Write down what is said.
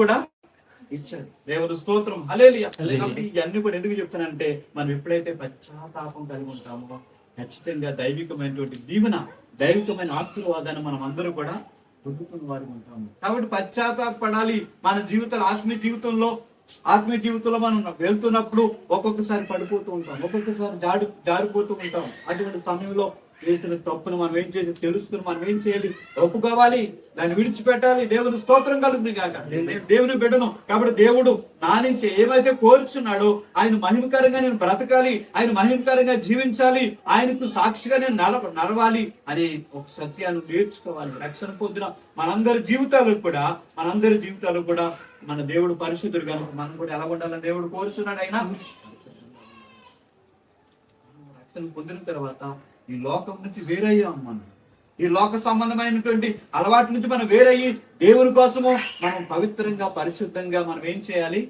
కూడా ఇచ్చాడు. దేవుడు స్తోత్రం, హల్లెలూయా. కాబట్టి ఇవన్నీ కూడా ఎందుకు చెప్తానంటే, మనం ఎప్పుడైతే పశ్చాత్తాపం కలిగి ఉంటామో ఖచ్చితంగా దైవికమైనటువంటి దీవెన, దైవికమైన ఆశీర్వాదాన్ని మనం అందరూ కూడా పొందుకున్న వారు ఉంటాము. కాబట్టి పశ్చాత్తాపడాలి. మన జీవితంలో, ఆత్మీయ జీవితంలో మనం వెళ్తున్నప్పుడు ఒక్కొక్కసారి పడిపోతూ ఉంటాం, ఒక్కొక్కసారి జారిపోతూ ఉంటాం. అటువంటి సమయంలో చేసిన తప్పును మనం ఏం చేసి తెలుసుకుని మనం ఏం చేయాలి? ఒప్పుకోవాలి, దాన్ని విడిచిపెట్టాలి. దేవుని స్తోత్రం కలుగుతుంది కాక. దేవుని బిడ్డను కాబట్టి దేవుడు నా నుంచి ఏమైతే కోరుచున్నాడో, ఆయన మహిమకరంగా నేను బ్రతకాలి, ఆయన మహిమకరంగా జీవించాలి, ఆయనకు సాక్షిగా నేను నడవాలి అనే ఒక సత్యాన్ని నేర్చుకోవాలి. రక్షణ పొందిన మనందరి జీవితాలు కూడా మన దేవుడు పరిశుద్ధుడు కనుక మనం కూడా ఎలా ఉండాలని దేవుడు కోరుచున్నాడు. ఆయన రక్షణ పొందిన తర్వాత ఈ లోకం నుంచి వేరయ్యాం. మనం ఈ లోక సంబంధమైనటువంటి అలవాటు నుంచి మనం వేరయ్యి దేవుని కోసము మనం పవిత్రంగా, పరిశుద్ధంగా మనం ఏం చేయాలి?